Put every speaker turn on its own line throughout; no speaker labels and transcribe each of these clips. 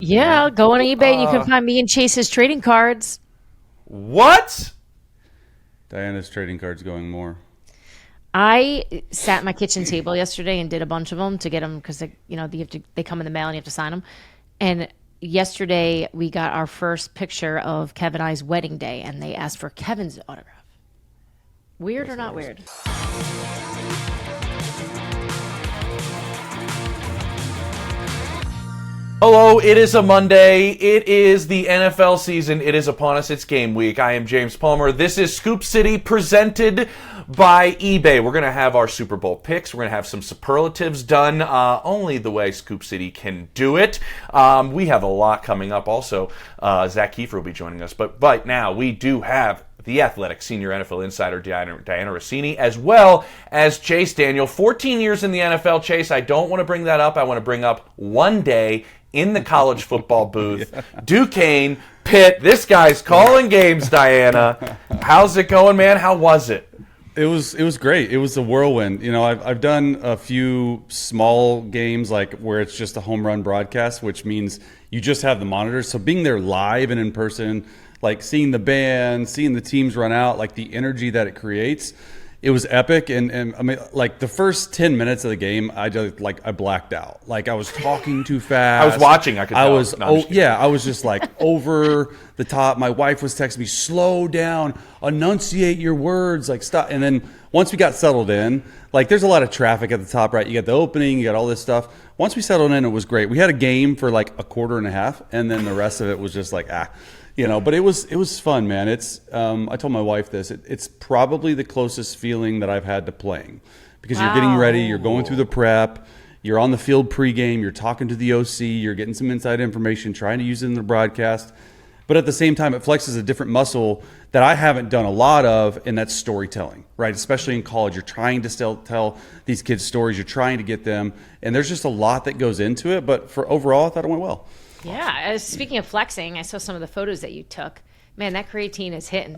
Yeah, go on eBay and you can find me and Chase's trading cards.
What?
Diana's trading cards going more.
I sat at my kitchen table yesterday and did a bunch of them to get them because they come in the mail and you have to sign them. And yesterday we got our first picture of Kevin and I's wedding day, and they asked for Kevin's autograph. Weird or not weird?
Hello, it is a Monday. It is the NFL season. It is upon us. It's game week. I am James Palmer. This is Scoop City presented by eBay. We're going to have our Super Bowl picks. We're going to have some superlatives done only the way Scoop City can do it. We have a lot coming up also. Zak Keefer will be joining us. But now we do have the Athletic senior NFL insider Dianna Russini, as well as Chase Daniel. 14 years in the NFL, Chase. I don't want to bring that up. I want to bring up one day in the college football booth. Yeah. Duquesne, Pitt. This guy's calling games, Dianna. How's it going, man? How was it?
It was great. It was a whirlwind. You know, I've done a few small games like where it's just a home run broadcast, which means you just have the monitors. So being there live and in person, like seeing the band, seeing the teams run out, like the energy that it creates, it was epic. And I mean, like the first 10 minutes of the game, I blacked out. Like I was talking too fast.
I was watching. I
was just like over the top. My wife was texting me, slow down, enunciate your words, like stop. And then once we got settled in, like there's a lot of traffic at the top, right? You got the opening, you got all this stuff. Once we settled in, it was great. We had a game for like a quarter and a half, and then the rest of it was just like, but it was fun, man. It's I told my wife this. It's probably the closest feeling that I've had to playing, because you're getting ready, you're going through the prep, you're on the field pregame, you're talking to the OC, you're getting some inside information, trying to use it in the broadcast. But at the same time, it flexes a different muscle that I haven't done a lot of, and that's storytelling, right? Especially in college, you're trying to still tell these kids stories, you're trying to get them, and there's just a lot that goes into it. But for overall, I thought it went well.
Yeah. Speaking of flexing, I saw some of the photos that you took. Man, that creatine is hitting.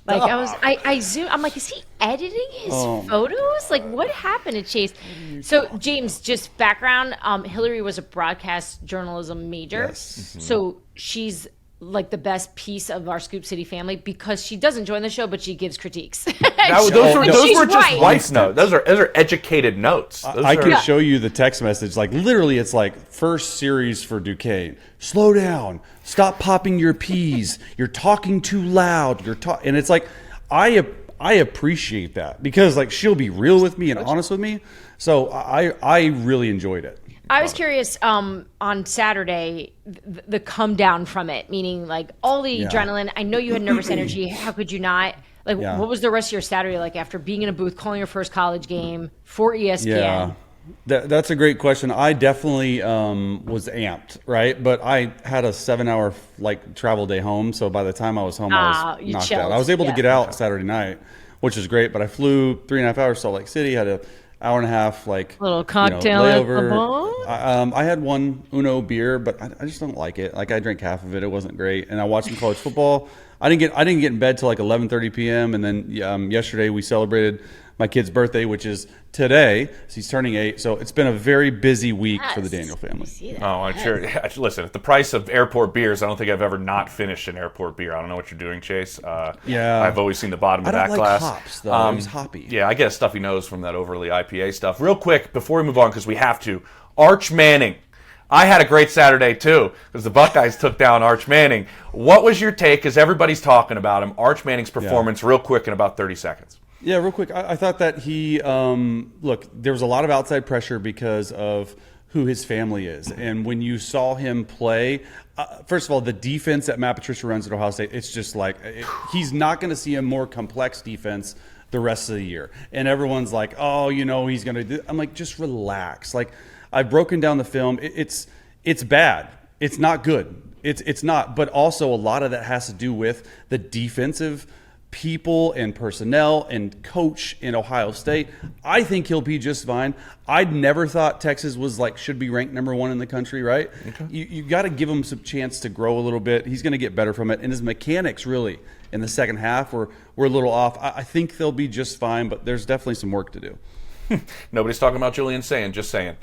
Like I zoom. I'm like, is he editing his photos? Like, what happened to Chase? So, James, just background. Hillary was a broadcast journalism major.
Yes. Mm-hmm.
So she's like the best piece of our Scoop City family because she doesn't join the show, but she gives critiques.
Those were just wife's notes. Those are educated notes.
I could show you the text message. Like literally, it's like first series for Duquesne. Slow down. Stop popping your peas. You're talking too loud. And it's like I appreciate that because like she'll be real with me and honest with me. So I really enjoyed it.
I was curious on Saturday, the come down from it, meaning like all the adrenaline. I know you had nervous energy. How could you not? Like, what was the rest of your Saturday like after being in a booth, calling your first college game for ESPN?
Yeah, that's a great question. I definitely was amped, right? But I had a 7-hour travel day home. So by the time I was home, I was knocked out. I was able to get out Saturday night, which is great. But I flew 3.5 hours to Salt Lake City, had a hour and a half,
little cocktail
layover. I had one Uno beer, but I just don't like it. Like I drank half of it. It wasn't great. And I watched some college football. I didn't get in bed till like 11:30 p.m. And then yesterday we celebrated my kid's birthday, which is today. So he's turning 8. So it's been a very busy week for the Daniel family.
Oh, I'm sure. Listen, at the price of airport beers, I don't think I've ever not finished an airport beer. I don't know what you're doing, Chase. I've always seen the bottom of that glass.
Hops, though. It was hoppy.
Yeah, I get a stuffy nose from that overly IPA stuff. Real quick, before we move on, because we have to, Arch Manning. I had a great Saturday, too, because the Buckeyes took down Arch Manning. What was your take, because everybody's talking about him, Arch Manning's performance, real quick in about 30 seconds?
Yeah, real quick. I thought that he, there was a lot of outside pressure because of who his family is. And when you saw him play, first of all, the defense that Matt Patricia runs at Ohio State, it's just like, he's not going to see a more complex defense the rest of the year. And everyone's like, he's going to do. I'm like, just relax. Like, I've broken down the film. It's bad. It's not good. It's not. But also a lot of that has to do with the defensive people and personnel and coach in Ohio State. I think he'll be just fine. I'd never thought Texas was should be ranked number 1 in the country, right? Okay. You got to give him some chance to grow a little bit. He's going to get better from it. And his mechanics really in the second half were a little off. I think they'll be just fine, but there's definitely some work to do.
Nobody's talking about Julian saying, just saying.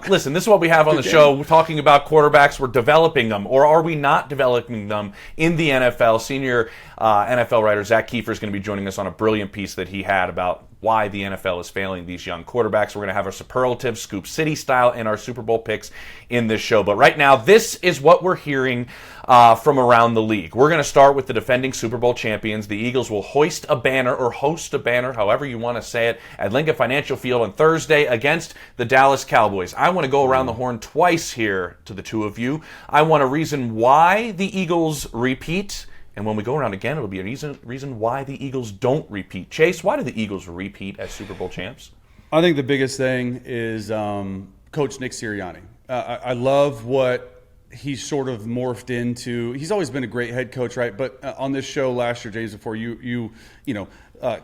Listen, this is what we have on the show. We're talking about quarterbacks. We're developing them, or are we not developing them in the NFL? Senior NFL writer Zak Keefer is going to be joining us on a brilliant piece that he had about why the NFL is failing these young quarterbacks. We're going to have our superlative Scoop City style and our Super Bowl picks in this show. But right now, this is what we're hearing from around the league. We're going to start with the defending Super Bowl champions. The Eagles will hoist a banner or host a banner, however you want to say it, at Lincoln Financial Field on Thursday against the Dallas Cowboys. I want to go around the horn twice here to the two of you. I want a reason why the Eagles repeat. And when we go around again, it'll be a reason why the Eagles don't repeat. Chase, why do the Eagles repeat as Super Bowl champs?
I think the biggest thing is Coach Nick Sirianni. I love what he's sort of morphed into. He's always been a great head coach, right? But on this show last year, James, before you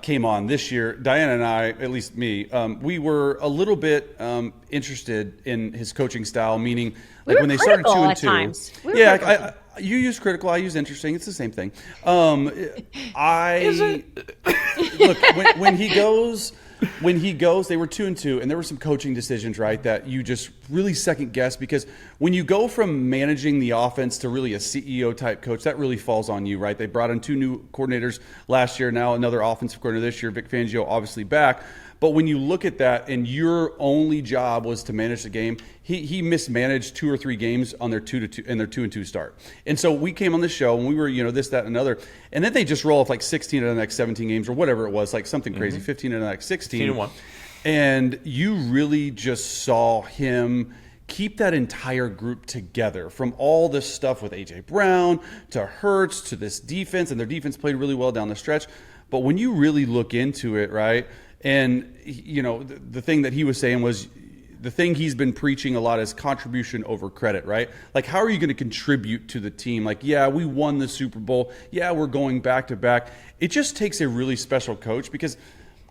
came on this year, Dianna and I, at least me, we were a little bit interested in his coaching style, meaning like when they started 2-2. Yeah, you use critical, I use interesting. It's the same thing. Look, when he goes, they were 2-2, and there were some coaching decisions, right, that you just really second guess, because when you go from managing the offense to really a CEO type coach, that really falls on you, right? They brought in 2 new coordinators last year, now another offensive coordinator this year, Vic Fangio obviously back. But when you look at that and your only job was to manage the game, he mismanaged 2 or 3 games on their 2-2 and their 2-2 start. And so we came on the show and we were, this, that, and another. And then they just roll off like 16 of the next 17 games or whatever it was, like something crazy, 15 of the next 16.
15-1.
And you really just saw him keep that entire group together, from all this stuff with A.J. Brown to Hurts to this defense. And their defense played really well down the stretch. But when you really look into it, right, and, the thing that he was saying was the thing he's been preaching a lot is contribution over credit, right? Like, how are you going to contribute to the team? Like, yeah, we won the Super Bowl. Yeah, we're going back to back. It just takes a really special coach because,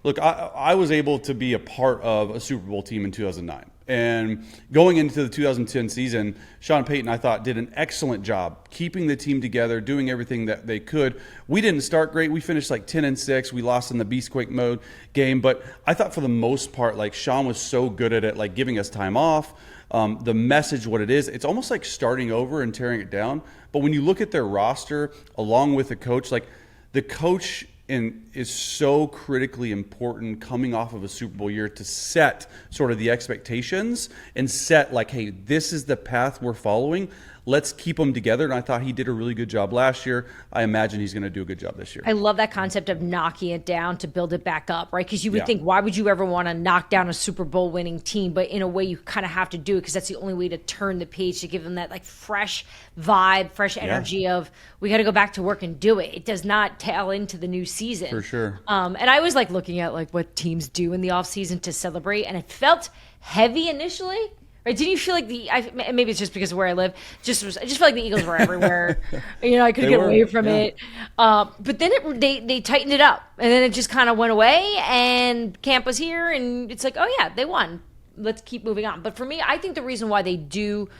look, I was able to be a part of a Super Bowl team in 2009. And going into the 2010 season, Sean Payton, I thought, did an excellent job keeping the team together, doing everything that they could. We didn't start great. We finished like 10-6. We lost in the Beastquake mode game. But I thought for the most part, like, Sean was so good at it, like giving us time off. The message, what it is, it's almost like starting over and tearing it down. But when you look at their roster, along with the coach, like the coach is so critically important coming off of a Super Bowl year to set sort of the expectations and set like, hey, this is the path we're following. Let's keep them together. And I thought he did a really good job last year. I imagine he's going to do a good job this year.
I love that concept of knocking it down to build it back up, right? Because you would think, why would you ever want to knock down a Super Bowl winning team? But in a way, you kind of have to do it because that's the only way to turn the page, to give them that like fresh vibe, fresh energy of, we got to go back to work and do it. It does not tail into the new season.
For sure.
And I was like looking at like what teams do in the offseason to celebrate, and it felt heavy initially. Right? Didn't you feel like maybe it's just because of where I live. I just feel like the Eagles were everywhere. I couldn't get away from it. But then they tightened it up, and then it just kind of went away. And camp was here, and it's like, oh yeah, they won. Let's keep moving on. But for me, I think the reason why they do,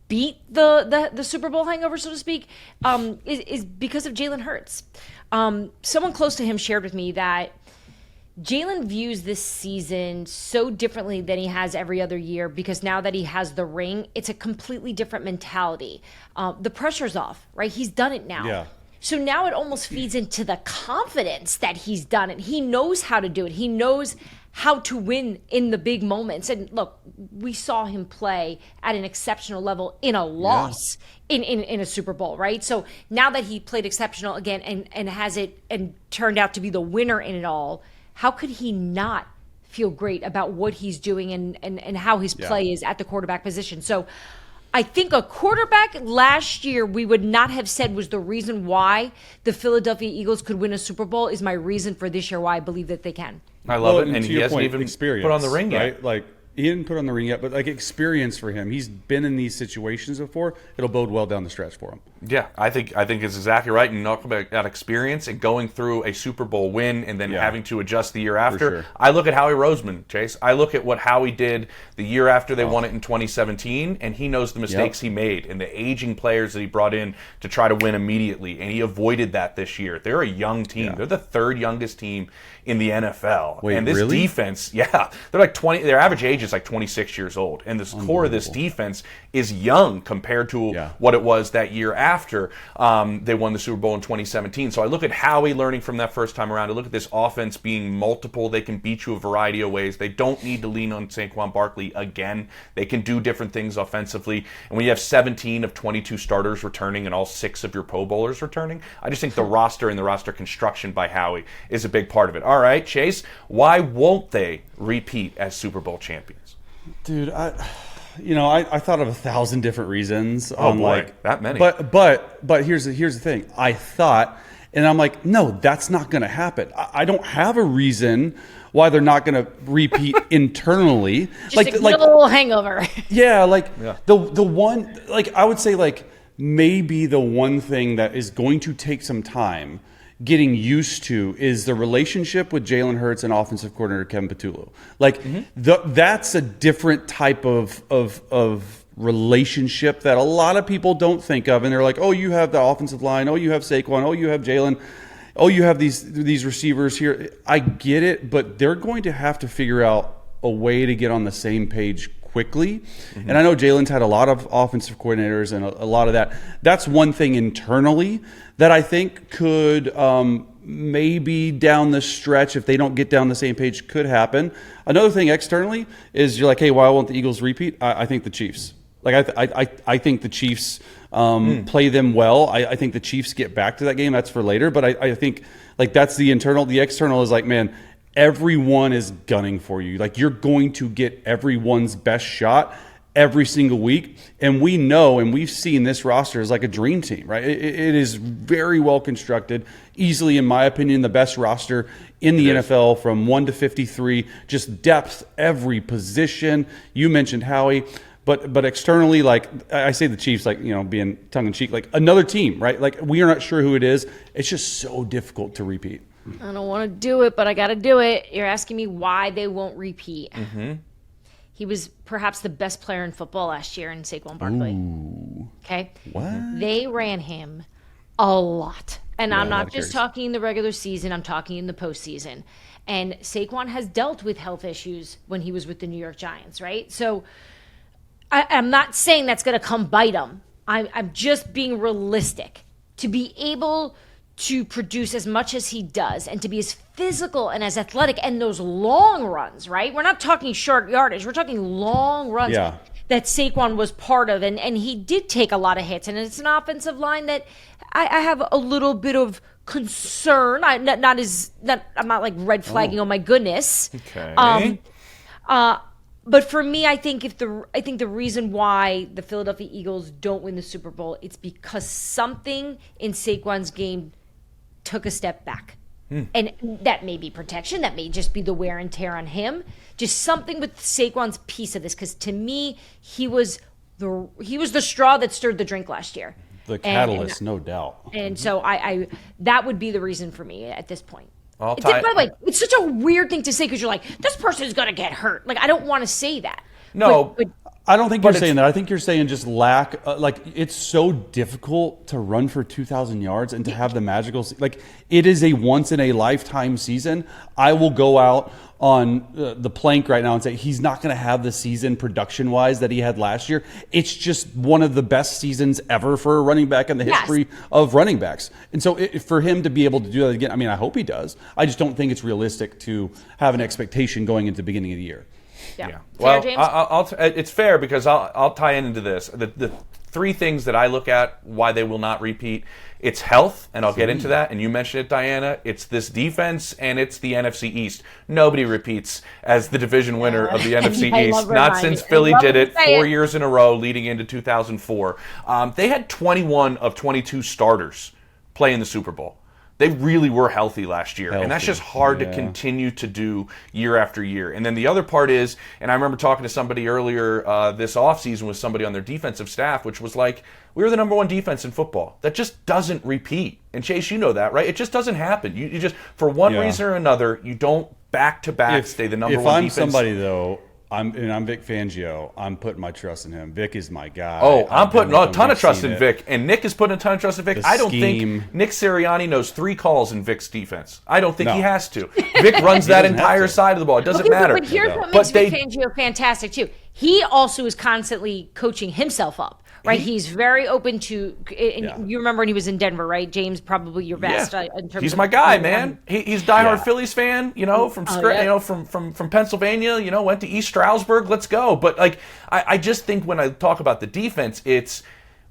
beat the Super Bowl hangover, so to speak, is because of Jalen Hurts. Someone close to him shared with me that Jalen views this season so differently than he has every other year, because now that he has the ring, it's a completely different mentality. The pressure's off, right? He's done it now.
Yeah.
So now it almost feeds into the confidence that he's done it. He knows how to do it. He knows how to win in the big moments. And look, we saw him play at an exceptional level in a loss in a Super Bowl, right? So now that he played exceptional again and has it and turned out to be the winner in it all, how could he not feel great about what he's doing and how his play is at the quarterback position? So I think a quarterback last year we would not have said was the reason why the Philadelphia Eagles could win a Super Bowl is my reason for this year why I believe that they can.
I love it. And
to
he
your
hasn't
point,
even
experience,
put on the ring yet.
right? Like he didn't put on the ring yet, but like experience for him. He's been in these situations before. It'll bode well down the stretch for him.
Yeah, I think it's exactly right. And talk about that experience and going through a Super Bowl win and then having to adjust the year after.
Sure.
I look at Howie Roseman, Chase. I look at what Howie did the year after they won it in 2017, and he knows the mistakes he made and the aging players that he brought in to try to win immediately, and he avoided that this year. They're a young team. They're the third youngest team in the NFL.
Wait,
and this
really?
defense, they're like 20. Their average age is like 26 years old, and this core of this defense is young compared to what it was that year after they won the Super Bowl in 2017. So I look at Howie learning from that first time around. I look at this offense being multiple. They can beat you a variety of ways. They don't need to lean on Saquon Barkley again. They can do different things offensively. And when you have 17 of 22 starters returning and all 6 of your Pro Bowlers returning, I just think the roster and the roster construction by Howie is a big part of it. All right, Chase, why won't they repeat as Super Bowl champions?
Dude, I thought of 1,000 different reasons.
Oh boy, that many.
But here's the thing. I thought, and I'm like, no, that's not going to happen. I don't have a reason why they're not going to repeat internally.
Just like a little hangover.
Yeah, the one, like I would say, like maybe the one thing that is going to take some time getting used to is the relationship with Jalen Hurts and offensive coordinator Kevin Patullo. Like that's a different type of relationship that a lot of people don't think of, and they're like, oh, you have the offensive line, oh, you have Saquon, oh, you have Jalen, oh, you have these receivers here. I get it, but they're going to have to figure out a way to get on the same page quickly. And I know Jalen's had a lot of offensive coordinators and a lot of that. That's one thing internally that I think could maybe down the stretch, if they don't get down the same page, could happen. Another thing externally is you're like, hey, why won't the Eagles repeat? I think the Chiefs. Like I think the Chiefs play them well. I think the Chiefs get back to that game. That's for later. But I think like that's the internal. The external is like, man, everyone is gunning for you. Like you're going to get everyone's best shot every single week. And we know, and we've seen this roster is like a dream team, right? It is very well constructed. Easily, in my opinion, the best roster in the NFL from 1 to 53. Just depth, every position. You mentioned Howie. But externally, like I say the Chiefs, like, being tongue-in-cheek, like another team, right? Like we are not sure who it is. It's just so difficult to repeat.
I don't want to do it, but I got to do it. You're asking me why they won't repeat. He was perhaps the best player in football last year in Saquon Barkley.
Ooh.
Okay?
What?
They ran him a lot. And
Yeah,
I'm
a lot
not
of
just
carries.
talking in the regular season. I'm talking in the postseason. And Saquon has dealt with health issues when he was with the New York Giants, right? So I'm not saying that's going to come bite him. I'm just being realistic. To be able to produce as much as he does and to be as physical and as athletic and those long runs, right? We're not talking short yardage. We're talking long runs that Saquon was part of. And he did take a lot of hits. And it's an offensive line that I have a little bit of concern. I'm not like red flagging, oh my goodness.
Okay.
But for me, I think the reason why the Philadelphia Eagles don't win the Super Bowl, it's because something in Saquon's game took a step back. And that may be protection, that may just be the wear and tear on him. Just something with Saquon's piece of this, because to me, he was the straw that stirred the drink last year.
The catalyst, no doubt.
And so I that would be the reason for me at this point.
By
the way, it's such a weird thing to say because you're like, this person's going to get hurt. Like, I don't want to say that.
No.
But
I don't think you're saying that. I think you're saying just lack. Like it's so difficult to run for 2,000 yards and to have the magical. Like it is a once in a lifetime season. I will go out on the plank right now and say he's not going to have the season production wise that he had last year. It's just one of the best seasons ever for a running back in the history of running backs. And so for him to be able to do that again, I mean, I hope he does. I just don't think it's realistic to have an expectation going into the beginning of the year.
Yeah.
Well,
James?
it's fair because I'll tie into this. The three things that I look at why they will not repeat, it's health, and I'll get into that, and you mentioned it, Diana. It's this defense, and it's the NFC East. Nobody repeats as the division winner of the NFC East, not since Philly did it 4 years in a row leading into 2004. They had 21 of 22 starters play in the Super Bowl. They really were healthy last year, and that's
Healthy,
just hard to
yeah.
continue to do year after year. And then the other part is, and I remember talking to somebody earlier this offseason with somebody on their defensive staff, which was like, we were the number one defense in football. That just doesn't repeat. And Chase, you know that, right? It just doesn't happen. You just, for one
Yeah.
reason or another, you don't back-to-back stay the number one defense.
If I'm somebody, though, I'm Vic Fangio, I'm putting my trust in him. Vic is my guy.
Oh, I'm
I've
putting
been with
a
him.
ton of
We've
trust
seen
in
it.
Vic, and Nick is putting a ton of trust in Vic.
The
I don't
scheme.
think Nick Sirianni knows 3 calls in Vic's defense. I don't think
No.
he has to. Vic runs that
doesn't have
entire
to.
side of the ball. It doesn't
Okay,
matter.
But here's what
But
makes Vic Fangio fantastic too. He also is constantly coaching himself up. Right, he's very open to. And
Yeah.
you remember when he was in Denver, right? James, probably your best. In terms
He's
of
my guy, man. He's diehard
Yeah.
Phillies fan, from
yeah.
from Pennsylvania. Went to East Stroudsburg. Let's go. But I just think when I talk about the defense,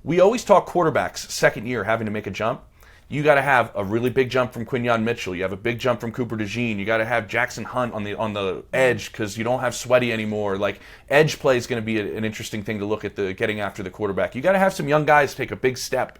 we always talk quarterbacks second year having to make a jump. You got to have a really big jump from Quinyon Mitchell. You have a big jump from Cooper DeJean. You got to have Jackson Hunt on the edge because you don't have Sweaty anymore. Like edge play is going to be an interesting thing to look at getting after the quarterback. You got to have some young guys take a big step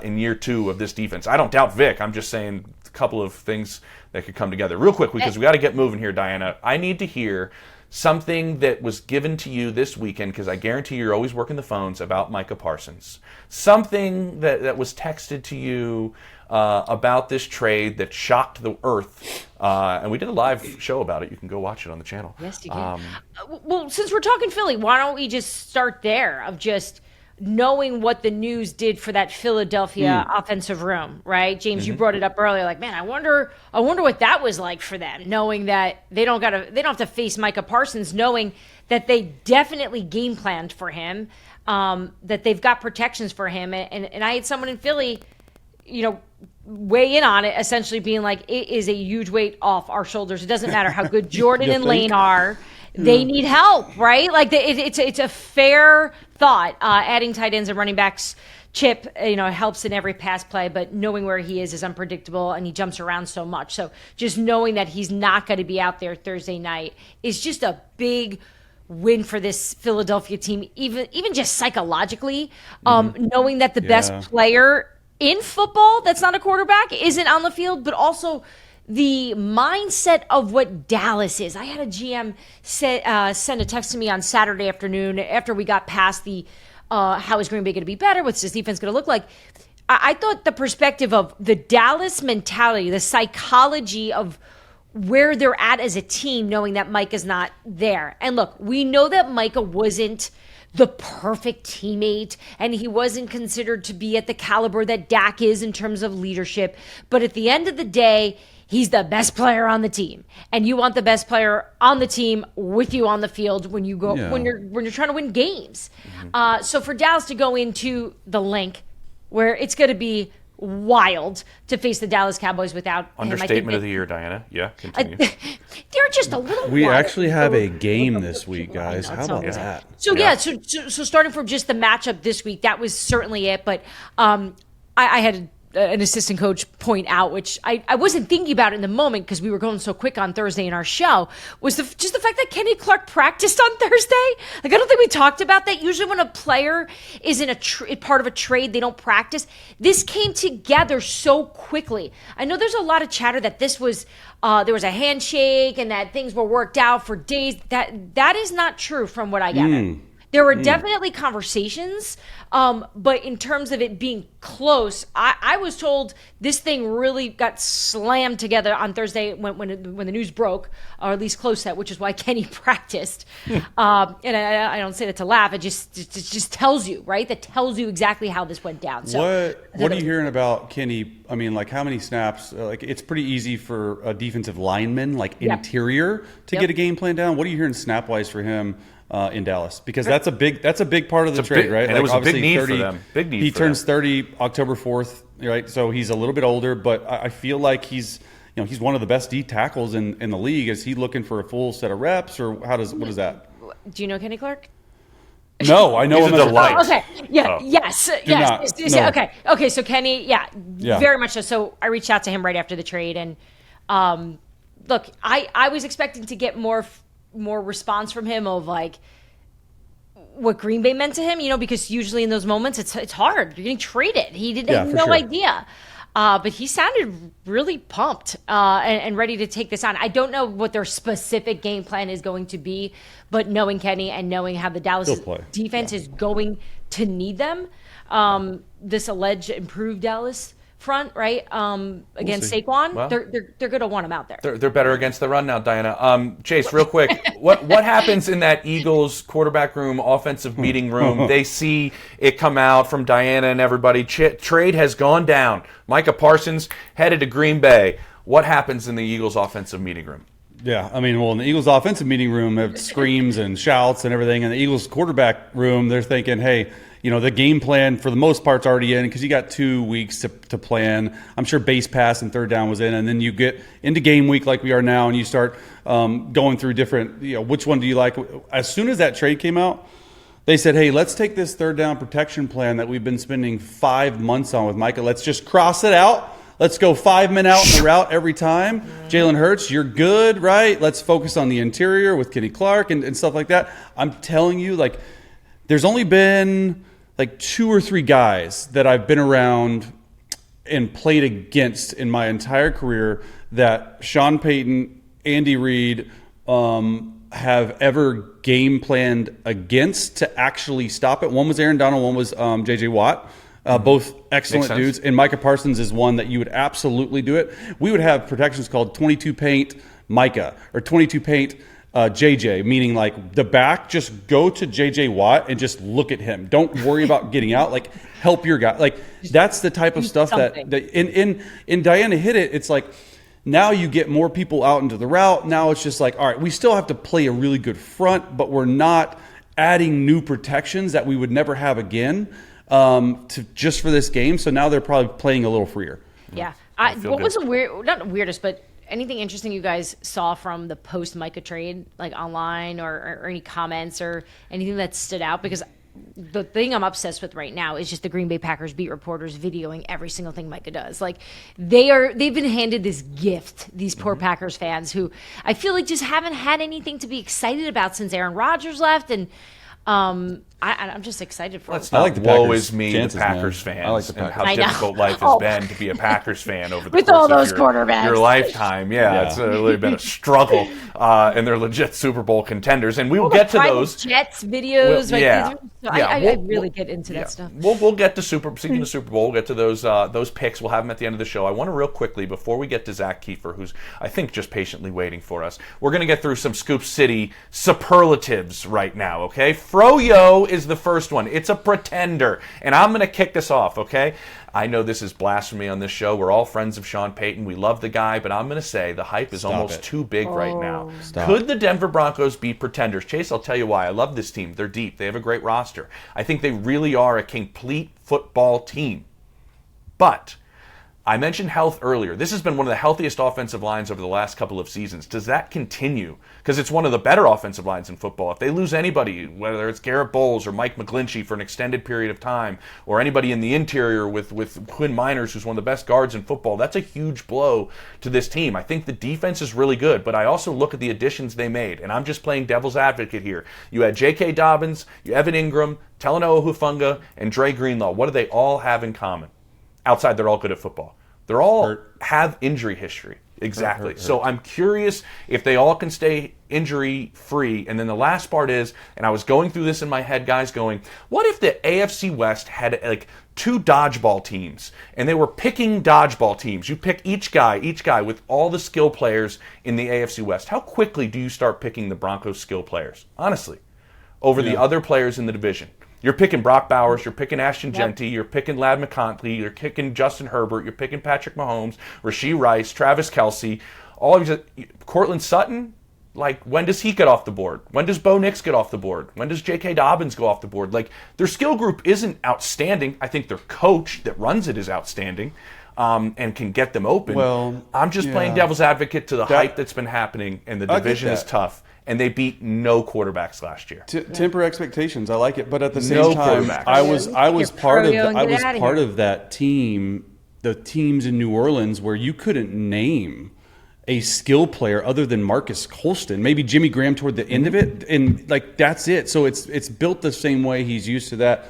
in year 2 of this defense. I don't doubt Vic. I'm just saying a couple of things that could come together real quick because we got to get moving here, Dianna. I need to hear something that was given to you this weekend, because I guarantee you're always working the phones, about Micah Parsons. Something that was texted to you about this trade that shocked the earth. And we did a live show about it. You can go watch it on the channel.
Yes, you can. Well, since we're talking Philly, why don't we just start there of just knowing what the news did for that Philadelphia offensive room, right? James, you brought it up earlier. Like, man, I wonder what that was like for them, knowing that they don't have to face Micah Parsons, knowing that they definitely game planned for him, that they've got protections for him. And I had someone in Philly, weigh in on it, essentially being like, it is a huge weight off our shoulders. It doesn't matter how good Jordan and Lane are. They need help, right? Like it's a fair thought. Adding tight ends and running backs, Chip, helps in every pass play, but knowing where he is unpredictable, and he jumps around so much. So just knowing that he's not going to be out there Thursday night is just a big win for this Philadelphia team, even just psychologically. Knowing that the best player in football that's not a quarterback isn't on the field, but also the mindset of what Dallas is. I had a GM send a text to me on Saturday afternoon after we got past the how is Green Bay going to be better? What's this defense going to look like? I thought the perspective of the Dallas mentality, the psychology of where they're at as a team, knowing that Micah's not there. And look, we know that Micah wasn't the perfect teammate, and he wasn't considered to be at the caliber that Dak is in terms of leadership. But at the end of the day, he's the best player on the team, and you want the best player on the team with you on the field when you go when you're trying to win games. So for Dallas to go into the link, where it's going to be wild to face the Dallas Cowboys without
Understatement of the year, Dianna. Yeah, continue.
They're just a little.
We
wild.
actually have a game this week, guys. How about that?
So so starting from just the matchup this week, that was certainly it. But I had an assistant coach point out, which I wasn't thinking about in the moment because we were going so quick on Thursday in our show, was just the fact that Kenny Clark practiced on Thursday. Like, I don't think we talked about that. Usually when a player is in part of a trade, they don't practice. This came together so quickly. I know there's a lot of chatter that this was there was a handshake and that things were worked out for days. That is not true from what I gather. There were definitely conversations, but in terms of it being close, I was told this thing really got slammed together on Thursday when the news broke, or at least close to that, which is why Kenny practiced. And I don't say that to laugh. It just tells you, right? That tells you exactly how this went down. So,
what are you hearing about Kenny? I mean, like, how many snaps? Like, it's pretty easy for a defensive lineman, like interior, to get a game plan down. What are you hearing snap wise for him? In Dallas, because that's a big part of the trade, right?
And
like,
it was a big
obviously
need
30,
for them. Big need.
He
for
turns
them.
30 October 4th, right? So he's a little bit older, but I feel like he's one of the best D tackles in the league. Is he looking for a full set of reps, or what is that?
Do you know Kenny Clark?
No, I know
He's
him
a
as
delight.
Oh, okay. Yeah.
Oh.
Yes.
not. No.
Okay. So Kenny, very much so. So I reached out to him right after the trade, and look, I was expecting to get more response from him of like what Green Bay meant to him, because usually in those moments it's hard. You're getting traded. He didn't have no idea. But he sounded really pumped and ready to take this on. I don't know what their specific game plan is going to be, but knowing Kenny and knowing how the Dallas defense is going to need them, this alleged improved Dallas front, right? Against Saquon,
Well,
they're going to want him out there.
They're better against the run now, Diana. Chase, real quick, what happens in that Eagles quarterback room, offensive meeting room? They see it come out from Diana and everybody. Trade has gone down. Micah Parsons headed to Green Bay. What happens in the Eagles offensive meeting room?
Yeah, I mean, well, in the Eagles offensive meeting room, it screams and shouts and everything. In the Eagles quarterback room, they're thinking, hey, the game plan for the most part's already in because you got 2 weeks to plan. I'm sure base pass and third down was in, and then you get into game week like we are now, and you start going through different, which one do you like? As soon as that trade came out, they said, hey, let's take this third down protection plan that we've been spending 5 months on with Micah. Let's just cross it out. Let's go 5 men out in the route every time. Jalen Hurts, you're good, right? Let's focus on the interior with Kenny Clark and stuff like that. I'm telling you, there's only been 2 or 3 guys that I've been around and played against in my entire career that Sean Payton, Andy Reid have ever game planned against to actually stop it. One was Aaron Donald, one was J.J. Watt. Both excellent dudes. And Micah Parsons is one that you would absolutely do it. We would have protections called 22 paint Micah or 22 paint JJ, meaning the back, just go to JJ Watt and just look at him. Don't worry about getting out. Help your guy. That's the type of stuff that in Diana hit it. It's now you get more people out into the route. Now it's just all right, we still have to play a really good front, but we're not adding new protections that we would never have again. To just for this game, so now they're probably playing a little freer.
Yeah. What was not the weirdest, but anything interesting you guys saw from the post Micah trade, online or any comments or anything that stood out? Because the thing I'm obsessed with right now is just the Green Bay Packers beat reporters videoing every single thing Micah does. They've been handed this gift, these poor Packers fans who I feel just haven't had anything to be excited about since Aaron Rodgers left, and I'm just excited for it.
I like
the
woe
Packers
is me,
chances,
the Packers
man.
fans,
I like the
and
Packers.
how difficult life has been to be a Packers fan over the
With
course
all
of
those quarterbacks.
your lifetime. Yeah, it's really been a struggle, and they're legit Super Bowl contenders. And we will get to those
Jets videos. I really get into that stuff.
We'll get to speaking of Super Bowl, we'll get to those picks. We'll have them at the end of the show. I want to real quickly, before we get to Zak Keefer, who's I think just patiently waiting for us, we're going to get through some Scoop City superlatives right now, okay? Froyo is the first one. It's a pretender. And I'm going to kick this off, okay? I know this is blasphemy on this show. We're all friends of Sean Payton. We love the guy, but I'm going to say the hype is almost too big right now. Could the Denver Broncos be pretenders? Chase, I'll tell you why. I love this team. They're deep. They have a great roster. I think they really are a complete football team. But I mentioned health earlier. This has been one of the healthiest offensive lines over the last couple of seasons. Does that continue? Because it's one of the better offensive lines in football. If they lose anybody, whether it's Garrett Bowles or Mike McGlinchey for an extended period of time, or anybody in the interior with Quinn Miners, who's one of the best guards in football, that's a huge blow to this team. I think the defense is really good, but I also look at the additions they made, and I'm just playing devil's advocate here. You had J.K. Dobbins, you Evan Ingram, Talanoa Hufanga, and Dre Greenlaw. What do they all have in common? Outside, they're all good at football. They're all have injury history. Exactly. Hurt. So I'm curious if they all can stay injury free. And then the last part is, and I was going through this in my head, guys, going, what if the AFC West had 2 dodgeball teams and they were picking dodgeball teams? You pick each guy with all the skill players in the AFC West. How quickly do you start picking the Broncos skill players? Honestly, over the other players in the division. You're picking Brock Bowers, you're picking Ashton Genty, you're picking Ladd McConkey, you're picking Justin Herbert, you're picking Patrick Mahomes, Rashee Rice, Travis Kelce, all of you. Cortland Sutton, when does he get off the board? When does Bo Nix get off the board? When does J.K. Dobbins go off the board? Their skill group isn't outstanding. I think their coach that runs it is outstanding. And can get them open.
Well,
I'm just playing devil's advocate to the hype that's been happening, and the division is tough. And they beat no quarterbacks last year.
Temper expectations. I like it, but at the same time, I was part of that team, the teams in New Orleans where you couldn't name a skill player other than Marcus Colston, maybe Jimmy Graham toward the end of it, and that's it. So it's built the same way. He's used to that.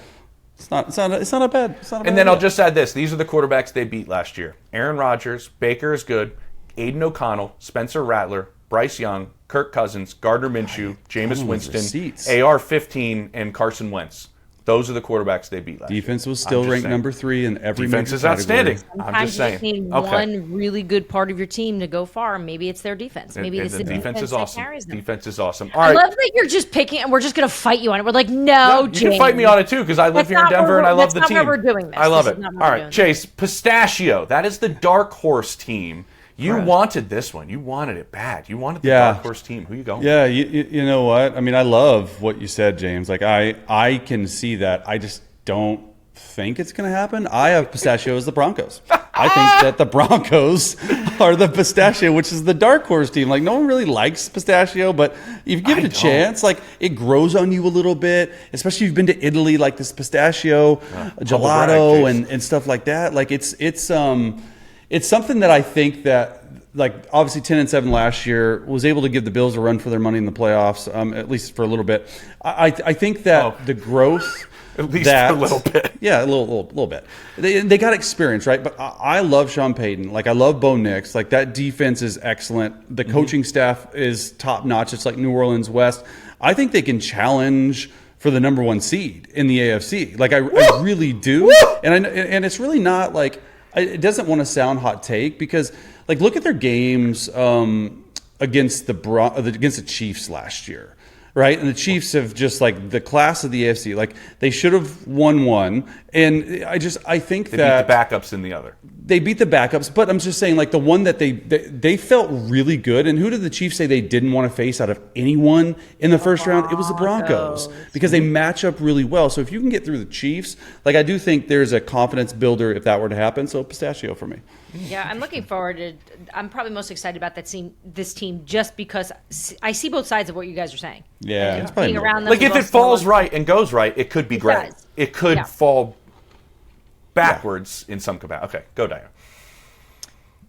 It's not a bad. It's not a bad
And then I'll
idea.
just add this. These are the quarterbacks they beat last year. Aaron Rodgers, Baker is good, Aiden O'Connell, Spencer Rattler, Bryce Young, Kirk Cousins, Gardner Minshew, Jameis Winston,
receipts.
AR-15, and Carson Wentz. Those are the quarterbacks they beat last year.
Defense was still
I'm just
ranked
saying.
number 3 in every
Defense
major
is
category.
outstanding. I'm
Sometimes
just
you just
saying.
need
Okay.
one really good part of your team to go far, and maybe it's their defense. Maybe it's
the
the
defense is
that
awesome.
carries them.
Defense is awesome. All
I
right.
love that you're just picking, and we're just going to fight you on it. We're like, no,
You
James.
can fight me on it too because I live
That's
here in
not
Denver
where
and I
we're-
love the
that's
team.
not why we're doing this.
I love
This
it.
is not why
All
we're
right,
doing
Chase, Pistachio. That is the dark horse team. You wanted this one. You wanted it bad. You wanted the
Yeah.
dark horse team. Who you going?
Yeah, you know what? I mean, I love what you said, James. Like, I can see that. I just don't think it's going to happen. I have Pistachio as the Broncos. I think that the Broncos are the Pistachio, which is the dark horse team. Like, no one really likes Pistachio, but if you give it a chance, like, it grows on you a little bit, especially if you've been to Italy, like this pistachio gelato and stuff like that. Like, it's something that I think that, like, obviously 10-7 last year was able to give the Bills a run for their money in the playoffs, at least for a little bit. I think that the growth,
At least for a little bit.
yeah, a little bit. They got experience, right? But I love Sean Payton. Like, I love Bo Nix. Like, that defense is excellent. The coaching staff is top notch. It's like New Orleans West. I think they can challenge for the number 1 seed in the AFC. Like, I really do. And it's really not like, it doesn't want to sound hot take because, like, look at their games against the Chiefs last year, right? And the Chiefs have just, like, the class of the AFC. Like, they should have won one, and I think
They
that
beat the backups in the other.
they beat the backups. But I'm just saying, like, the one that they felt really good. And who did the Chiefs say they didn't want to face out of anyone in the first round? It was the Broncos because they match up really well. So if you can get through the Chiefs, like, I do think there's a confidence builder if that were to happen. So Pistachio for me.
Yeah, I'm looking forward to. I'm probably most excited about this team just because I see both sides of what you guys are saying.
Yeah,
And
it's probably
being
more.
around them
Like,
as
if
well
it
as
falls
someone-
right and goes right, it could be great.
does.
It could
Yeah.
fall backwards in some capacity. Okay, go, Diana.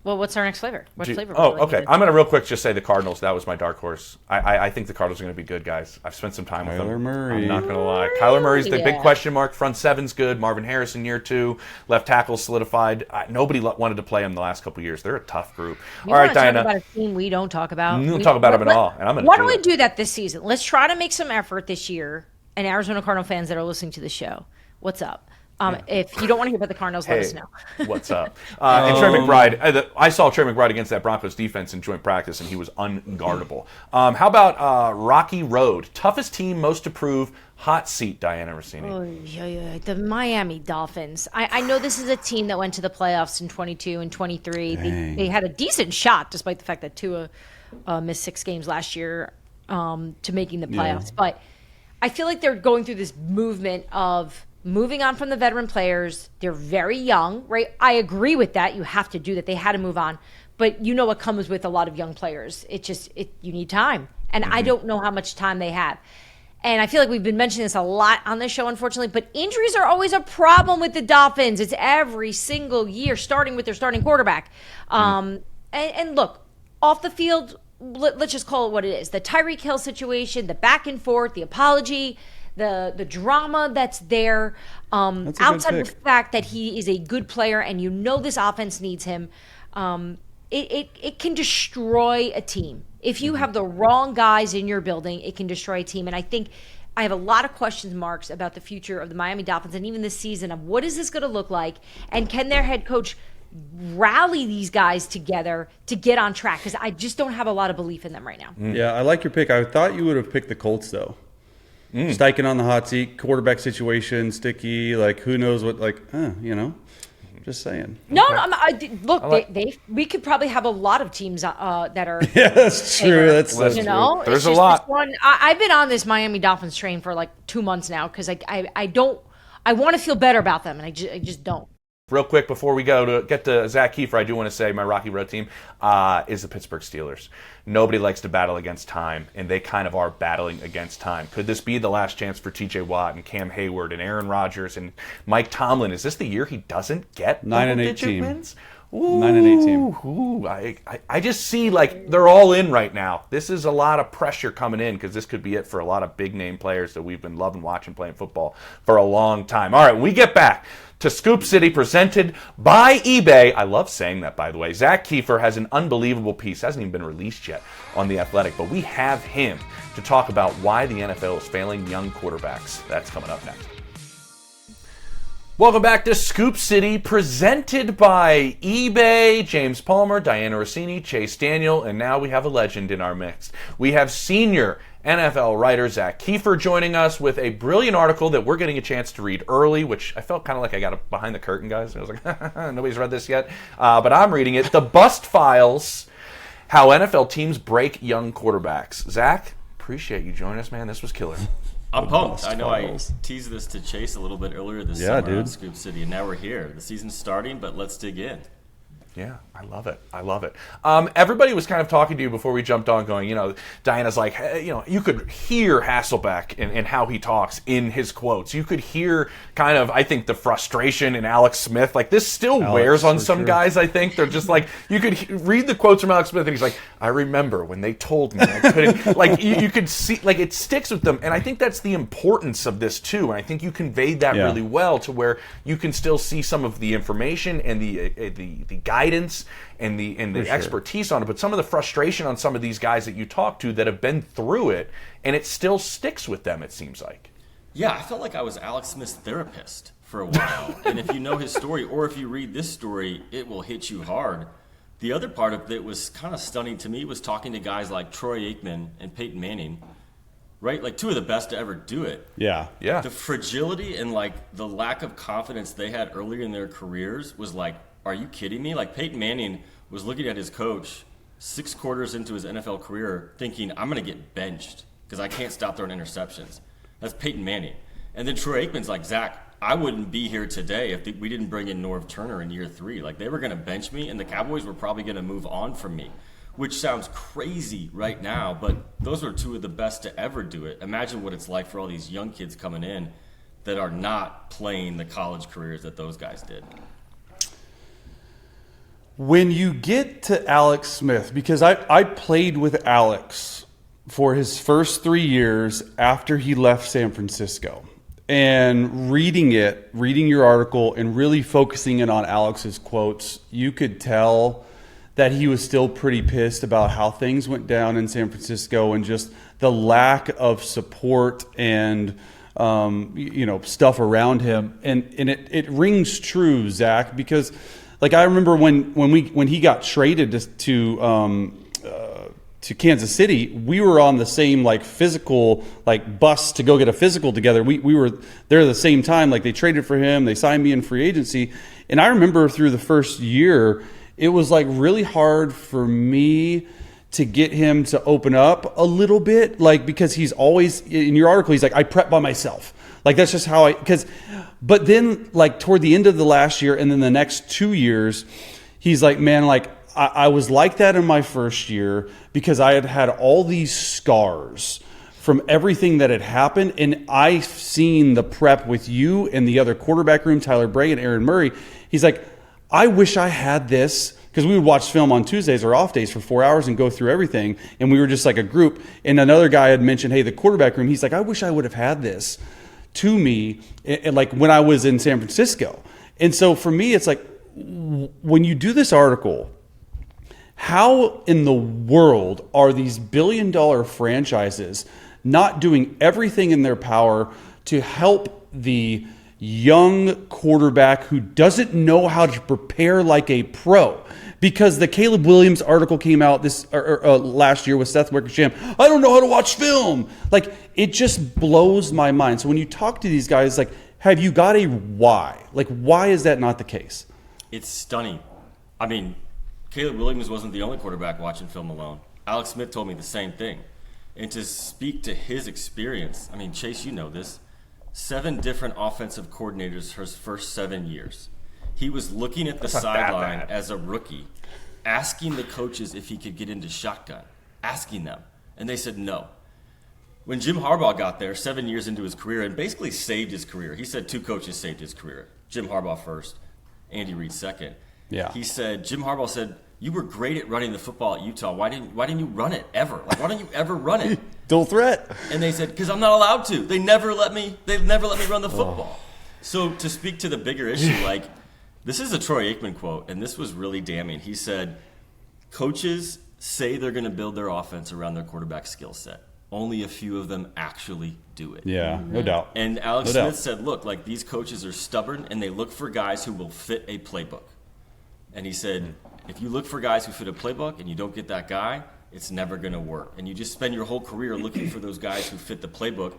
Well, what's our next flavor? What flavor?
Oh,
would you like
okay.
to-
I'm going to real quick just say the Cardinals. That was my dark horse. I think the Cardinals are going to be good, guys. I've spent some time with them.
Kyler Murray.
I'm not going to lie. Kyler Murray's the big
Yeah.
question mark. Front seven's good. Marvin Harrison year 2. Left tackle solidified. Nobody wanted to play him the last couple of years. They're a tough group.
We
All right,
wanna talk
Diana.
about a team we don't talk about.
We don't talk about them at all, and I'm gonna
Why
do
don't we
it.
do that this season? Let's try to make some effort this year. And Arizona Cardinal fans that are listening to the show, what's up? If you don't want to hear about the Cardinals, let us know.
What's up? And Trey McBride. I saw Trey McBride against that Broncos defense in joint practice, and he was unguardable. How about Rocky Road? Toughest team, most to prove. Hot seat, Dianna Russini.
Oh, yeah. The Miami Dolphins. I know this is a team that went to the playoffs in 22 and 23. They had a decent shot, despite the fact that Tua missed 6 games last year to making the playoffs. But I feel like they're going through this movement of moving on from the veteran players. They're very young, right? I agree with that. You have to do that. They had to move on. But you know what comes with a lot of young players. You need time. And I don't know how much time they have. And I feel like we've been mentioning this a lot on this show, unfortunately, but injuries are always a problem with the Dolphins. It's every single year, starting with their starting quarterback. And look, off the field, let's just call it what it is. The Tyreek Hill situation, the back and forth, the apology, the drama that's there, outside of the fact that he is a good player and you know this offense needs him, it can destroy a team. If you have the wrong guys in your building, it can destroy a team. And I think I have a lot of question marks about the future of the Miami Dolphins and even this season of what is this going to look like? And can their head coach rally these guys together to get on track? Because I just don't have a lot of belief in them right now.
Yeah, I like your pick. I thought you would have picked the Colts, though. Steichen on the hot seat, quarterback situation, sticky, like, who knows what, like, just saying.
No, look, we could probably have a lot of teams that are.
Yeah, that's true. That's
There's
you
true.
know,
There's
it's
a
just
lot.
this one. I've been on this Miami Dolphins train for like 2 months now because I want to feel better about them and I just don't.
Real quick, before we go to get to Zak Keefer, I do want to say my Rocky Road team is the Pittsburgh Steelers. Nobody likes to battle against time, and they kind of are battling against time. Could this be the last chance for T.J. Watt and Cam Hayward and Aaron Rodgers and Mike Tomlin? Is this the year he doesn't get
9-8
double-digit
team.
wins?
9-8 team.
Ooh, I just see like they're all in right now. This is a lot of pressure coming in because this could be it for a lot of big name players that we've been loving watching playing football for a long time. All right, when we get back to Scoop City presented by eBay. I love saying that, by the way. Zak Keefer has an unbelievable piece. Hasn't even been released yet on The Athletic, but we have him to talk about why the NFL is failing young quarterbacks. That's coming up next. Welcome back to Scoop City, presented by eBay. James Palmer, Dianna Russini, Chase Daniel, and now we have a legend in our mix. We have senior NFL writer Zak Keefer joining us with a brilliant article that we're getting a chance to read early, which I felt kind of like I got it behind the curtain, guys. I was like, nobody's read this yet, but I'm reading it. The Bust Files, How NFL Teams Break Young Quarterbacks. Zak, appreciate you joining us, man. This was killer.
I'm pumped. I know I teased this to Chase a little bit earlier this summer on Scoop City, and now we're here. The season's starting, but let's dig in.
Yeah, I love it. I love it. Everybody was kind of talking to you before we jumped on going, Diana's like, hey, you could hear Hasselbeck and how he talks in his quotes. You could hear kind of, I think, the frustration in Alex Smith. Like, this still wears on some guys, I think. They're just like, you could read the quotes from Alex Smith and he's like, I remember when they told me I couldn't. Like, you could see, like, it sticks with them. And I think that's the importance of this, too. And I think you conveyed that really well to where you can still see some of the information and the guidance and the expertise on it, but some of the frustration on some of these guys that you talk to that have been through it, and it still sticks with them, it seems like.
Yeah, I felt like I was Alex Smith's therapist for a while. And if you know his story, or if you read this story, it will hit you hard. The other part of it was kind of stunning to me was talking to guys like Troy Aikman and Peyton Manning, right? Like two of the best to ever do it.
Yeah.
The fragility and like the lack of confidence they had earlier in their careers was like, are you kidding me? Like Peyton Manning was looking at his coach 6 quarters into his NFL career thinking, I'm going to get benched because I can't stop throwing interceptions. That's Peyton Manning. And then Troy Aikman's like, Zach, I wouldn't be here today if we didn't bring in Norv Turner in year 3. Like, they were going to bench me, and the Cowboys were probably going to move on from me, which sounds crazy right now, but those are two of the best to ever do it. Imagine what it's like for all these young kids coming in that are not playing the college careers that those guys did.
When you get to Alex Smith, because I played with Alex for his first 3 years after he left San Francisco, and reading your article and really focusing in on Alex's quotes, you could tell that he was still pretty pissed about how things went down in San Francisco and just the lack of support and stuff around him. And it rings true, Zach, because like I remember when he got traded to Kansas City, we were on the same like physical like bus to go get a physical together. We were there at the same time. Like they traded for him, they signed me in free agency, and I remember through the first year, it was like really hard for me to get him to open up a little bit, like because he's always in your article. He's like, I prep by myself. Like that's just how but then like toward the end of the last year and then the next 2 years, he's like, man, like I was like that in my first year because I had all these scars from everything that had happened. And I've seen the prep with you and the other quarterback room, Tyler Bray and Aaron Murray. He's like, I wish I had this, because we would watch film on Tuesdays or off days for 4 hours and go through everything. And we were just like a group. And another guy had mentioned, hey, the quarterback room, he's like, I wish I would have had this to me, like when I was in San Francisco. And so for me, it's like, when you do this article, how in the world are these billion-dollar franchises not doing everything in their power to help the young quarterback who doesn't know how to prepare like a pro? Because the Caleb Williams article came out last year with Seth Wickersham. I don't know how to watch film. Like, it just blows my mind. So when you talk to these guys, like, have you got a why? Like, why is that not the case?
It's stunning. I mean, Caleb Williams wasn't the only quarterback watching film alone. Alex Smith told me the same thing. And to speak to his experience, I mean, Chase, you know this, 7 different offensive coordinators his first 7 years. He was looking at the sideline as a rookie, asking the coaches if he could get into shotgun, asking them. And they said no. When Jim Harbaugh got there 7 years into his career and basically saved his career, he said 2 coaches saved his career. Jim Harbaugh first, Andy Reid second.
Yeah.
He said, Jim Harbaugh said, you were great at running the football at Utah. Why didn't you run it ever? Like, why don't you ever run it?
Dual threat.
And they said, because I'm not allowed to. They never let me run the football. So to speak to the bigger issue, like, this is a Troy Aikman quote, and this was really damning. He said, coaches say they're going to build their offense around their quarterback skill set. Only a few of them actually do it.
Yeah, no doubt.
And Alex
No
Smith
doubt.
said, look, like, these coaches are stubborn, and they look for guys who will fit a playbook. And he said, if you look for guys who fit a playbook and you don't get that guy, it's never going to work. And you just spend your whole career looking for those guys who fit the playbook.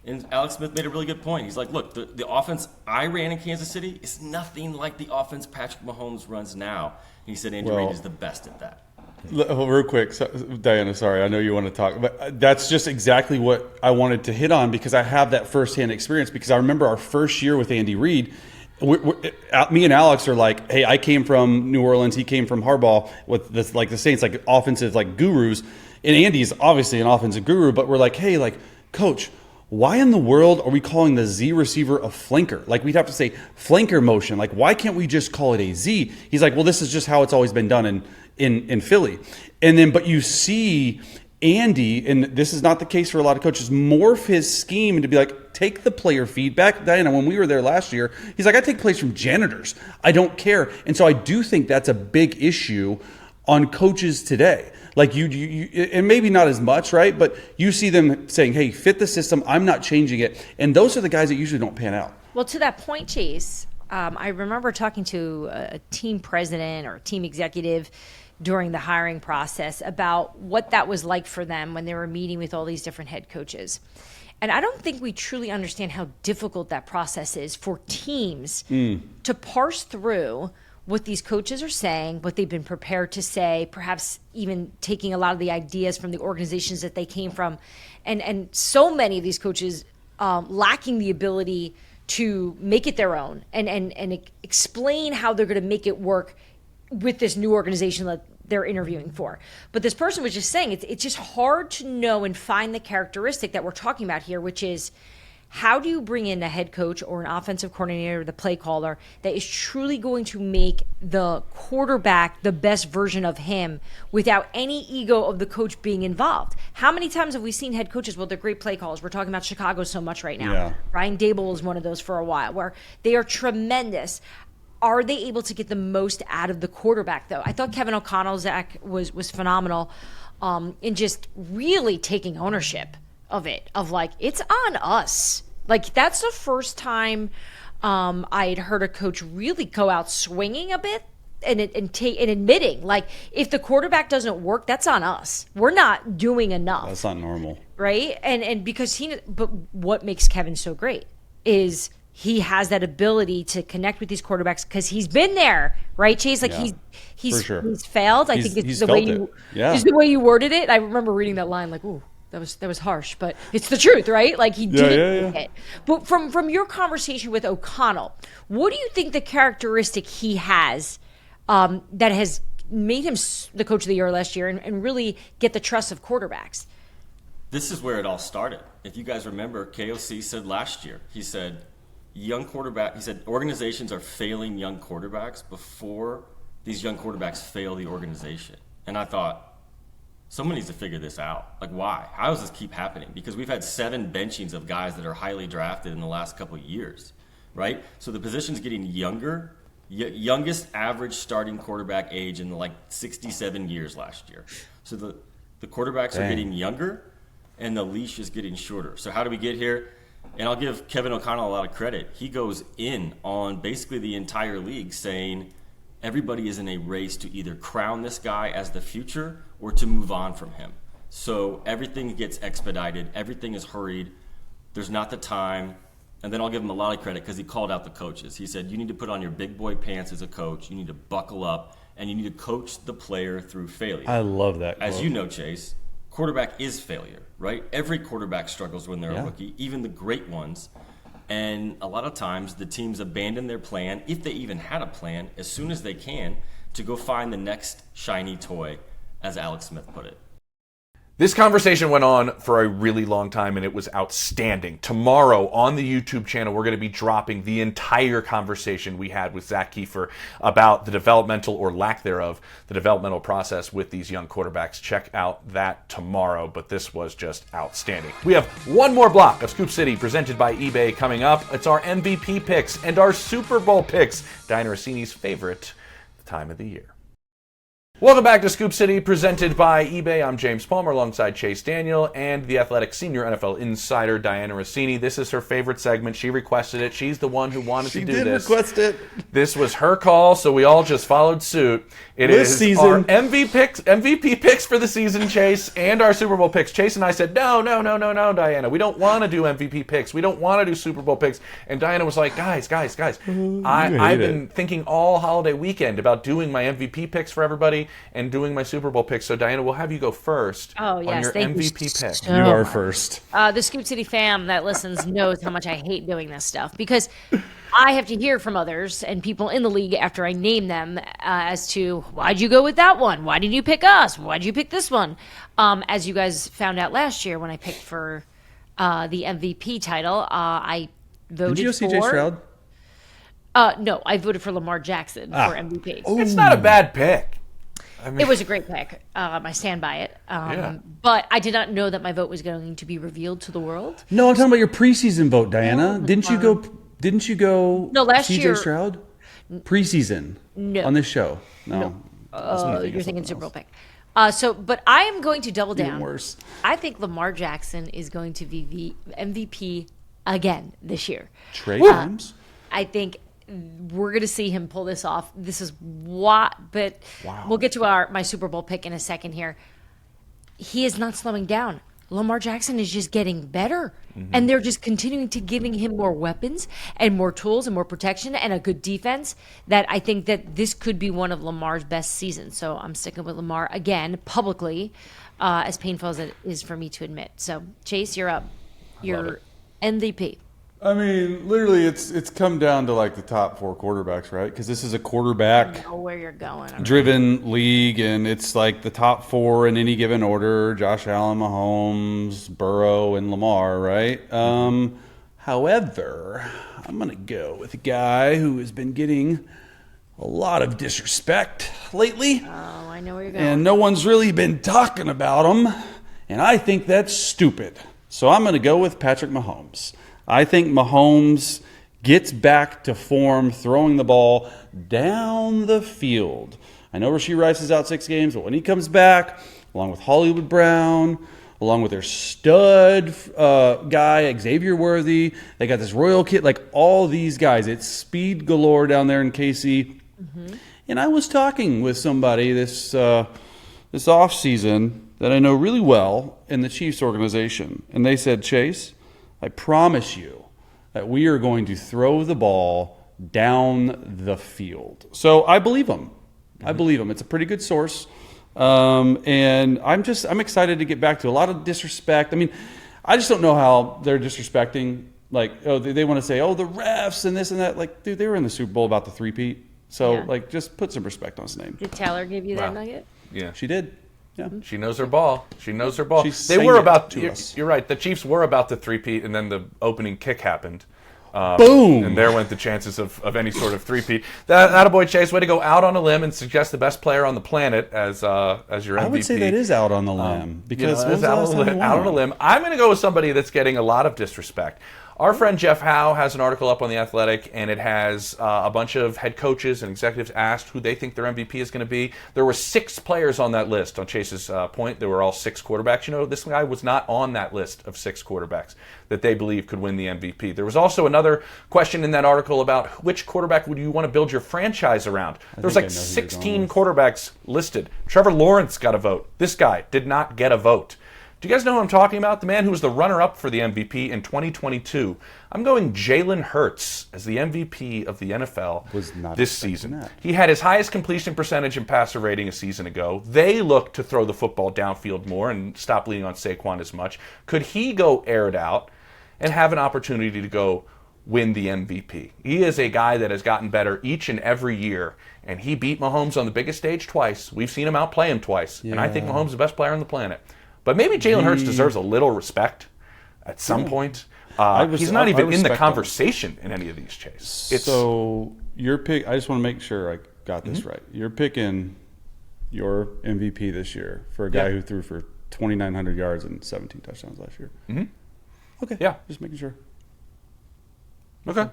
And Alex Smith made a really good point. He's like, look, the offense I ran in Kansas City is nothing like the offense Patrick Mahomes runs now. And he said Andy Reid is the best at that.
Real quick, Diana, sorry, I know you want to talk, but that's just exactly what I wanted to hit on because I have that firsthand experience because I remember our first year with Andy Reid. Me and Alex are like, hey, I came from New Orleans, he came from Harbaugh with this, like the Saints, like offensive like gurus, and Andy's obviously an offensive guru, but we're like, hey, like, coach, why in the world are we calling the Z receiver a flanker? Like, we'd have to say flanker motion. Like, why can't we just call it a Z? He's like, well, this is just how it's always been done in Philly. And then, but you see Andy, and this is not the case for a lot of coaches, morph his scheme to be like, take the player feedback. Diana, when we were there last year, he's like, I take plays from janitors. I don't care. And so I do think that's a big issue on coaches today. Like you, and maybe not as much, right? But you see them saying, hey, fit the system. I'm not changing it. And those are the guys that usually don't pan out.
Well, to that point, Chase, I remember talking to a team president or a team executive during the hiring process about what that was like for them when they were meeting with all these different head coaches. And I don't think we truly understand how difficult that process is for teams to parse through what these coaches are saying, what they've been prepared to say, perhaps even taking a lot of the ideas from the organizations that they came from. And so many of these coaches lacking the ability to make it their own and explain how they're going to make it work with this new organization that they're interviewing for. But this person was just saying it's just hard to know and find the characteristic that we're talking about here, which is how do you bring in a head coach or an offensive coordinator, the play caller, that is truly going to make the quarterback the best version of him without any ego of the coach being involved? How many times have we seen head coaches, well, they're great play callers. We're talking about Chicago so much right now.
Yeah.
Brian Daboll was one of those for a while, where they are tremendous. Are they able to get the most out of the quarterback, though? I thought Kevin O'Connell, Zach, was phenomenal in just really taking ownership of it, of like, it's on us. Like, that's the first time I had heard a coach really go out swinging a bit and admitting, like, if the quarterback doesn't work, that's on us. We're not doing enough.
That's not normal.
Right? And because but what makes Kevin so great is he has that ability to connect with these quarterbacks because he's been there, right, Chase? Like,
Yeah,
he's
for sure.
he's failed. I think it's the way it's the way you worded it. I remember reading that line like, ooh, that was harsh, but it's the truth, right? Like, he didn't make it. But from your conversation with O'Connell, what do you think the characteristic he has that has made him the coach of the year last year and really get the trust of quarterbacks?
This is where it all started. If you guys remember, KOC said last year, he said, organizations are failing young quarterbacks before these young quarterbacks fail the organization. And I thought, someone needs to figure this out. Like, why? How does this keep happening? Because we've had 7 benchings of guys that are highly drafted in the last couple of years, right? So the position's getting younger. Youngest average starting quarterback age in like 67 years last year. So the quarterbacks are getting younger, and the leash is getting shorter. So how do we get here? And I'll give Kevin O'Connell a lot of credit. He goes in on basically the entire league saying everybody is in a race to either crown this guy as the future or to move on from him. So everything gets expedited. Everything is hurried. There's not the time. And then I'll give him a lot of credit because he called out the coaches. He said, you need to put on your big boy pants as a coach. You need to buckle up, and you need to coach the player through failure.
I love that quote.
As you know, Chase, quarterback is failure, right? Every quarterback struggles when they're a rookie, even the great ones. And a lot of times the teams abandon their plan, if they even had a plan, as soon as they can, to go find the next shiny toy, as Alex Smith put it.
This conversation went on for a really long time, and it was outstanding. Tomorrow on the YouTube channel, we're going to be dropping the entire conversation we had with Zak Keefer about the developmental, or lack thereof, the developmental process with these young quarterbacks. Check out that tomorrow, but this was just outstanding. We have one more block of Scoop City presented by eBay coming up. It's our MVP picks and our Super Bowl picks. Dianna Russini's favorite time of the year. Welcome back to Scoop City, presented by eBay. I'm James Palmer alongside Chase Daniel and the Athletic senior NFL insider, Dianna Russini. This is her favorite segment. She requested it. She's the one who wanted to do this.
She did request it.
This was her call, so we all just followed suit. It is our MVP picks for the season, Chase, and our Super Bowl picks. Chase and I said, no, Dianna. We don't want to do MVP picks. We don't want to do Super Bowl picks. And Dianna was like, guys, I've been thinking all holiday weekend about doing my MVP picks for everybody and doing my Super Bowl picks. So, Dianna, we'll have you go first on your MVP pick.
You are first.
The Scoop City fam that listens knows how much I hate doing this stuff because I have to hear from others and people in the league after I name them as to why'd you go with that one? Why did you pick us? Why'd you pick this one? As you guys found out last year when I picked for the MVP title, I voted
Did you go CJ Stroud?
No, I voted for Lamar Jackson for MVP.
It's not a bad pick. I mean,
It was a great pick. I stand by it. But I did not know that my vote was going to be revealed to the world.
No, I'm talking about your preseason vote, Dianna. Didn't you go?
No, last year.
CJ Stroud? Preseason.
No.
On this show. No.
You're thinking Super Bowl pick. But I am going to double down.
Even worse.
I think Lamar Jackson is going to be MVP again this year.
Trey Lance?
I think we're going to see him pull this off. This is what, but we'll get to my Super Bowl pick in a second here. He is not slowing down. Lamar Jackson is just getting better. And they're just continuing to giving him more weapons and more tools and more protection and a good defense that I think that this could be one of Lamar's best seasons. So I'm sticking with Lamar again, publicly, as painful as it is for me to admit. So, Chase, you're up. Your MVP.
I mean, literally, it's come down to like the top 4 quarterbacks, right? Because this is a quarterback
I know where you're going.
driven league, and it's like the top 4 in any given order: Josh Allen, Mahomes, Burrow, and Lamar, right? However, I'm gonna go with a guy who has been getting a lot of disrespect lately,
Oh, I know where you're going.
and no one's really been talking about him, and I think that's stupid. So I'm gonna go with Patrick Mahomes. I think Mahomes gets back to form, throwing the ball down the field. I know Rashee Rice is out 6 games, but when he comes back, along with Hollywood Brown, along with their stud guy, Xavier Worthy, they got this Royal kid, like all these guys. It's speed galore down there in KC. And I was talking with somebody this offseason that I know really well in the Chiefs organization. And they said, Chase, I promise you that we are going to throw the ball down the field. So I believe him. I believe him. It's a pretty good source. And I'm excited to get back to a lot of disrespect. I mean, I just don't know how they're disrespecting. Like, oh, they want to say, oh, the refs and this and that. Like, dude, they were in the Super Bowl about the three-peat. So, like, just put some respect on his name.
Did Taylor give you that nugget?
Yeah.
She did. Yeah.
She knows her ball. She knows her ball.
She
They
sang
were
it
about
to us.
You're right. The Chiefs were about to three-peat, and then the opening kick happened.
Boom!
And there went the chances of any sort of three-peat. Attaboy, Chase, way to go out on a limb and suggest the best player on the planet as your MVP.
I would say that is out on the limb. Because when was the
out,
last time you won
out on a
one?
limb. I'm going to go with somebody that's getting a lot of disrespect. Our friend Jeff Howe has an article up on The Athletic, and it has a bunch of head coaches and executives asked who they think their MVP is going to be. There were 6 players on that list. On Chase's point, they were all 6 quarterbacks. You know, this guy was not on that list of 6 quarterbacks that they believe could win the MVP. There was also another question in that article about which quarterback would you want to build your franchise around. There was like 16 quarterbacks listed. Trevor Lawrence got a vote. This guy did not get a vote. Do you guys know who I'm talking about? The man who was the runner-up for the MVP in 2022. I'm going Jalen Hurts as the MVP of the NFL this season. He had his highest completion percentage and passer rating a season ago. They look to throw the football downfield more and stop leaning on Saquon as much. Could he go air it out and have an opportunity to go win the MVP? He is a guy that has gotten better each and every year, and he beat Mahomes on the biggest stage twice. We've seen him outplay him twice, and I think Mahomes is the best player on the planet. But maybe Jalen Hurts deserves a little respect at some point. He's not even in the conversation in any of these, Chase.
So your pick, I just want to make sure I got this right. You're picking your MVP this year for a guy who threw for 2,900 yards and 17 touchdowns last year.
Mm-hmm.
Okay.
Yeah.
Just making sure.
Okay.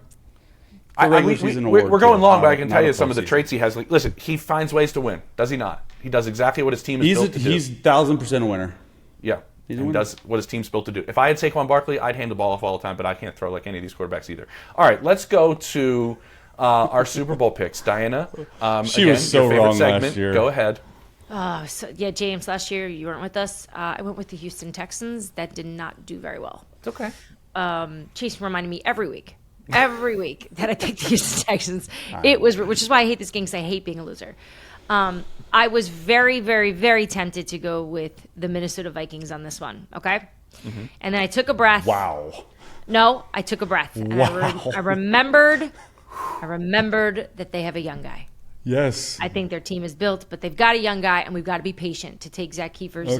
We're
going long, but I can tell you some of the traits he has. Like, listen, he finds ways to win. Does he not? He does exactly what his team is built to do.
He's 1,000% a winner.
Yeah. He does what his team's built to do. If I had Saquon Barkley, I'd hand the ball off all the time, but I can't throw like any of these quarterbacks either. All right, let's go to our Super Bowl picks. Diana,
she
again,
was so
your favorite
wrong
segment.
last year.
Go ahead.
James, last year you weren't with us. I went with the Houston Texans. That did not do very well.
It's okay.
Chase reminded me every week that I picked the Houston Texans. Which is why I hate this game, because I hate being a loser. I was very, very, very tempted to go with the Minnesota Vikings on this one, okay? Mm-hmm. And then I took a breath.
Wow.
No, I took a breath. And I remembered that they have a young guy.
Yes.
I think their team is built, but they've got a young guy, and we've got to be patient to take Zak Keefer's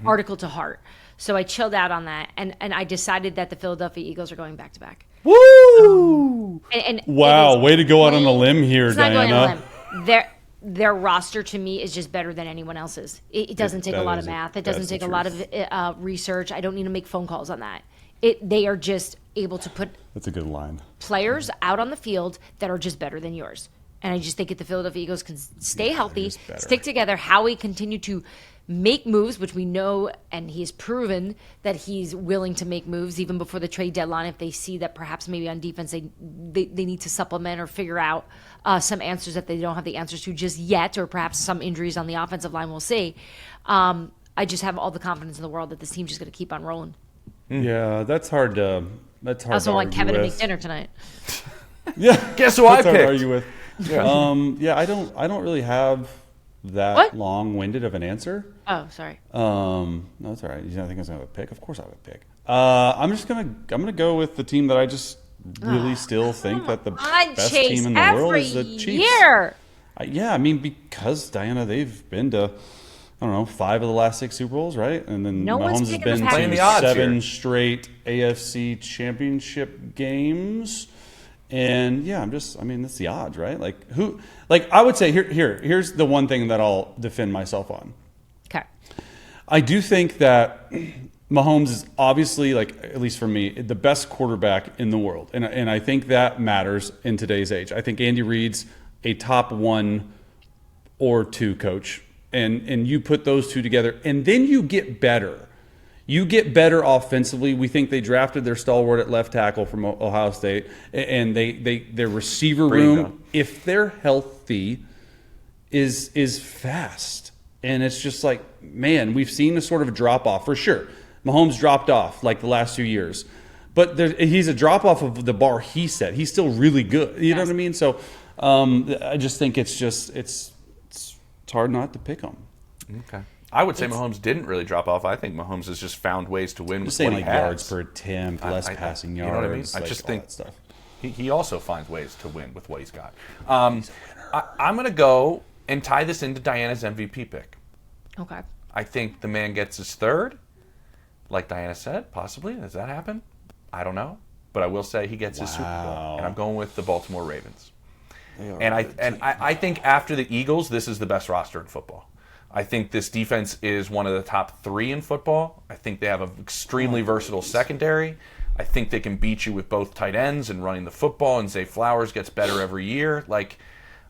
article to heart. So I chilled out on that, and I decided that the Philadelphia Eagles are going back-to-back.
Woo!
And
wow, way to go out on a limb here, Diana.
Not going on a limb. Their roster, to me, is just better than anyone else's. It doesn't take a lot of math. It doesn't take a lot of research. I don't need to make phone calls on that. They are just able to put
that's a good line.
Players out on the field that are just better than yours. And I just think if the Philadelphia Eagles can stay healthy, stick together, Howie continue to make moves, which we know, and he's proven that he's willing to make moves even before the trade deadline if they see that perhaps maybe on defense they need to supplement or figure out some answers that they don't have the answers to just yet, or perhaps some injuries on the offensive line, we'll see. I just have all the confidence in the world that this team's just going to keep on rolling.
Yeah, that's hard to
I also want Kevin to make dinner tonight.
Yeah, guess who I picked?
Hard to argue with. Yeah. I don't really have that long-winded of an answer.
Oh, sorry.
No, it's all right. You don't think I was gonna have a pick? Of course I have a pick. I'm gonna go with the team that I just really still think that the best team in the world is the Chiefs.
Year.
Yeah, I mean, because Diana, they've been to 5 of the last 6 Super Bowls, right? And then Mahomes has been to 7 straight AFC Championship games. And yeah, that's the odds, right? I would say here's the one thing that I'll defend myself on.
Okay.
I do think that Mahomes is obviously, at least for me, the best quarterback in the world. And I think that matters in today's age. I think Andy Reid's a top 1 or 2 coach. And you put those two together, and then you get better. You get better offensively. We think they drafted their stalwart at left tackle from Ohio State, and their receiver room, if they're healthy, is fast. And it's just like, man, we've seen a sort of drop off for sure. Mahomes dropped off the last 2 years, but he's a drop off of the bar he set. He's still really good. You know what I mean? So I just think it's hard not to pick him.
Okay. I would say Mahomes didn't really drop off. I think Mahomes has just found ways to win with
saying
what he has.
Yards per attempt, less passing yards.
You know what I mean? I just think
that stuff.
He also finds ways to win with what he's got. I'm going to go and tie this into Diana's MVP pick.
Okay.
I think the man gets his third. Like Diana said, possibly. Does that happen? I don't know. But I will say he gets his Super Bowl. And I'm going with the Baltimore Ravens. And I think after the Eagles, this is the best roster in football. I think this defense is one of the top 3 in football. I think they have an extremely versatile secondary. I think they can beat you with both tight ends and running the football, and Zay Flowers gets better every year.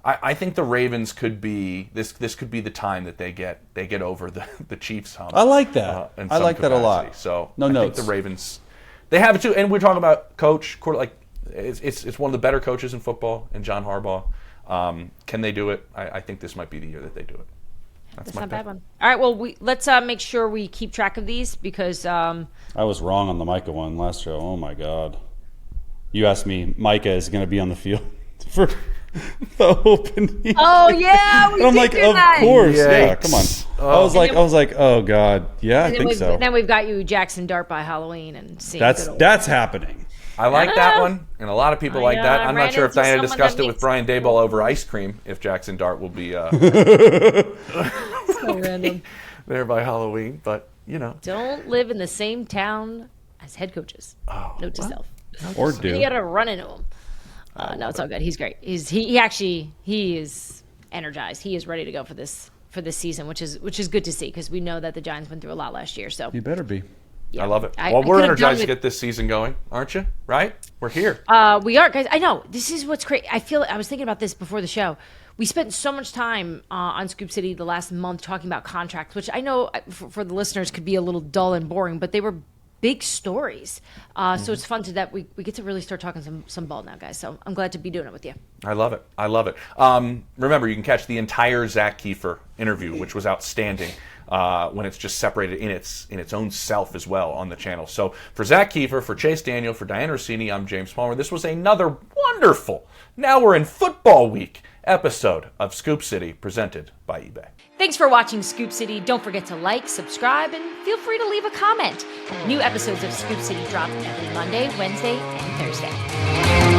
I think the Ravens could be this could be the time that they get over the Chiefs hump.
I like that. I like that a lot.
So
I
think the Ravens, they have it too. And we're talking about coach, it's one of the better coaches in football, and John Harbaugh. Can they do it? I think this might be the year that they do it. That's
not a bad one. All right, well, let's make sure we keep track of these because
I was wrong on the Micah one last show. Oh my God! You asked me, Micah is going to be on the field for the opening.
Oh yeah,
and I'm like,
of
course, yeah. Come on. I was like, oh God, yeah, I think so.
Then we've got you Jackson Dart by Halloween and seeing
that's happening.
I like that one, and a lot of people like that. I'm not sure if Diana discussed it with Brian Daboll over ice cream, if Jackson Dart will be
so random
there by Halloween. But, you know.
Don't live in the same town as head coaches. Note to self.
Or do.
You got to run into him. No, it's all good. He's great. He is energized. He is ready to go for this season, which is good to see because we know that the Giants went through a lot last year. So
You better be.
yeah.
I love it.
I
Well, we're
could've done
energized to
with-
get this season going, aren't you? Right? We're here.
We are, guys. I know. This is what's great. I was thinking about this before the show. We spent so much time on Scoop City the last month talking about contracts, which I know for the listeners could be a little dull and boring, but they were big stories. So it's fun that we get to really start talking some ball now, guys. So I'm glad to be doing it with you.
I love it. I love it. Remember, you can catch the entire Zak Keefer interview, which was outstanding, when it's just separated in its own self as well on the channel. So for Zak Keefer, for Chase Daniel, for Dianna Russini, I'm James Palmer. This was another wonderful, now we're in football week, episode of Scoop City presented by eBay.
Thanks for watching Scoop City. Don't forget to like, subscribe, and feel free to leave a comment. New episodes of Scoop City drop every Monday, Wednesday, and Thursday.